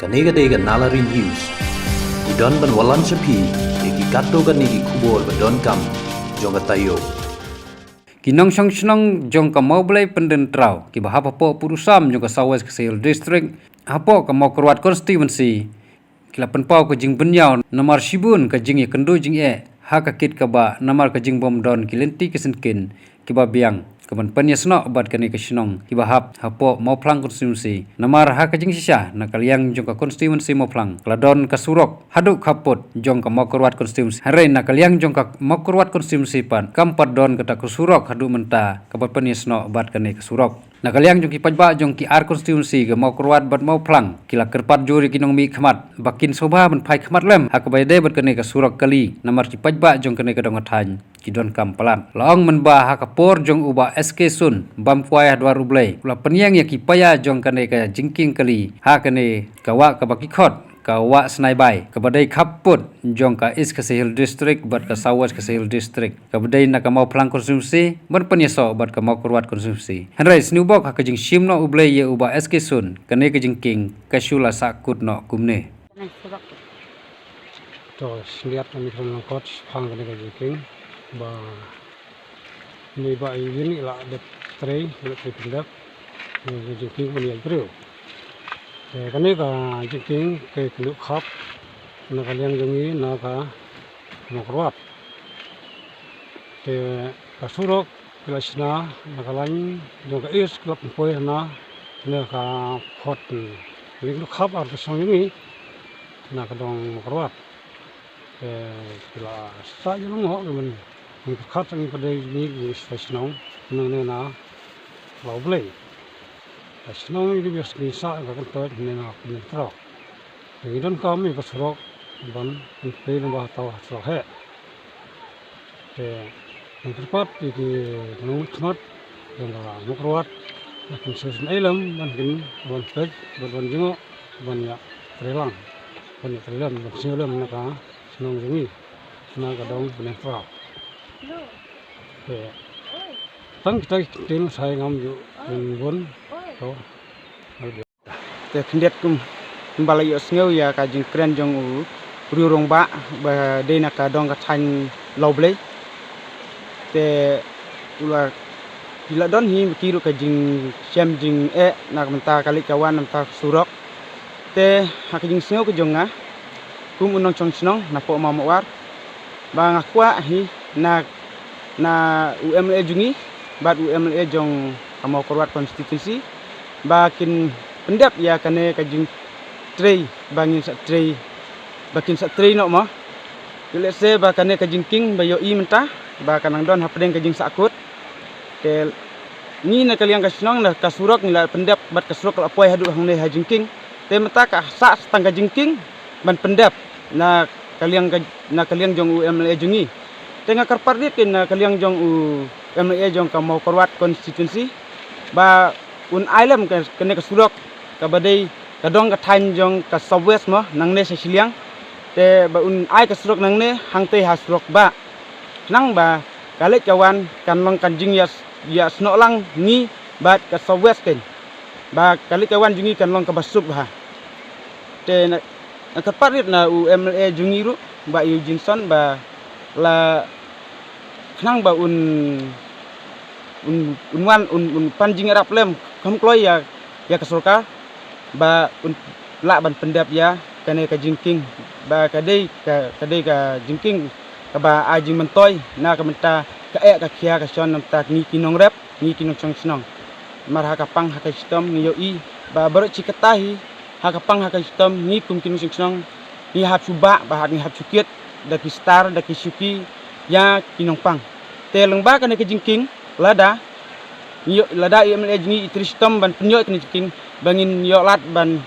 Kanega Nalari News. Idon ban walan sapi, eki kato kanigi kubol badon kam, jonga tayo. Kinong song jong ka moblay pendentrau ki bahapa po purusam jong ka Southwest Kasihil District hapo ka mau keruat constituency kila penpau ka jing benyau namar sibun ka jing ya kendo jing ha ka kit ka ba namar ka jing bom don kilenti kisenkin ki ba biang kaban penyesno obat kani ka sinong ki bahap hapo mau plang constituency namar ha ka jing sisa na kaliang jong ka constituency mau plang kladon ka surok haduk kapot jong ka mau keruat constituency hare na kaliang jong ka mau keruat constituency pan kampat don kata ka surok hadu menta kaban penyesno obat kani ka surok na kaliang jong ki pajba jong ki ar constituency ga mau keruat bat mau plang kila kerpat juri kinong mi khmat bakin soba ban phai khmat lem ha ka bayde bat kani ka surok kali namar ki pajba jong kani ka dong thain ki don kam palan long men ba ha ka por jong uba SK Sun bam kuai hadwa rublai ula penyang ya ki paya jong kane ka jingking kali ha kane kawa ka baki khot kawa snai bai ka badai khaput jong ka East Kasihil District bat ka Southwest Kasihil District ka badai na ka mau plang konsumsi ban penyeso bat ka mau kurwat konsumsi hanrai snubok ha ka jing simno ublai ye uba SK Sun kane ka jingking ka shula sakut no kumne to lihat kami from coach phang kane ka jingking ba ni ba ini la de tray le pindak ni jingking mani bro kane ka jingking ke kluk khap na kalian jongi na ka mokrot te kasurok kelasna na kalain do ka is klap poi na ka khot kluk khap ar song ni na ka dong mokrot kila sa yung ho men khat ang padai ni fashion nang na lovely fashion ni bias ni sa ka kan to ni na ni tro ni don kam mi pasrok ban pe no ba taw so he ni terpat di nung khmat yang la mukrot akin susun ilam ban kin ban pek ban jingo ban ya trelang ban ya trelang ban silam na ka senang jungi senang kadang benar terang. Tang kita tin saya ngam ju bun to. Te kendiat kum balai osngeu ya ka jing kren jong u rurong ba ba de na ka dong ka than loblei. Te ula bila don hi kiru ka jing sem jing na menta kali kawan menta surok. Te ha ka jing sneu ka jong kum unong chong chnong na po mamawar ba ngakwa hi na UMLA jungi bat UMLA jong kamau korwat constituency bakin pendap ya kane kajing tray bangin sa tray bakin sa tray no ma let's say ba kane kajing king ba yo I menta ba kanang don hapdeng kajing sakut ke ni na kaliang kasnong na kasurok nila pendap bat kasurok la poi hadu hangne hajing king te meta ka sa tangga jingking ban pendap na kaliang jong UMLA jungi tengah karpardit na kaliang jong UMLA jong ka mau korwat constituency ba un island kene ka surok ka badai ka dong ka thain jong ka Southwest mo nangne sa siliang te ba un ai ka surok nangne hangte ha surok ba nang ba kale kawan kan long kan jing ya sno lang ni bat ka Southwest ken ba kale kawan jungi kan long ka basuk ba te kaparit na UMLA jungiru ba Eugene ba la nang ba un panjing arap lem kam kloy ya kasurka ba un la ban pendap ya kane ka jingking ba kadai ka jingking ka ba ajing mentoy na ka menta ka ka khia ka son namta ni kinong rep ni kinong chong snong mar ha ka pang ha ka sistem ni yo I ba baro chikatahi hakapang hakastom ni kumkin sing ni hap suba bahat ni hap sukit daki star daki suki ya kinongpang teleng ba kana ke jingking lada yo lada IMLA jini tristom ban penyo kan jingking bangin yo lat ban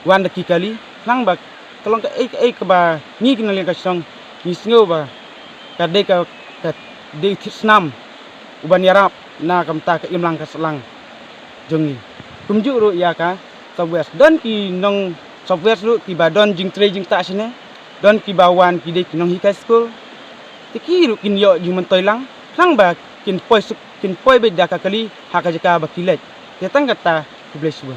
wan daki kali nang ba tolong ke ba ni kinali ka song ni sngo ba kade ka de snam uban yarap na kamta ka imlang ka selang jongi kumju ru ya ka Southwest don ki nong Southwest lu ki badon jing tray jing ta sine don ki bawan ki de kinong high school tiki ru kin yo jing mentoy lang ba kin poi be da ka kali ha ka jaka ba kilet te tang kata kubleswa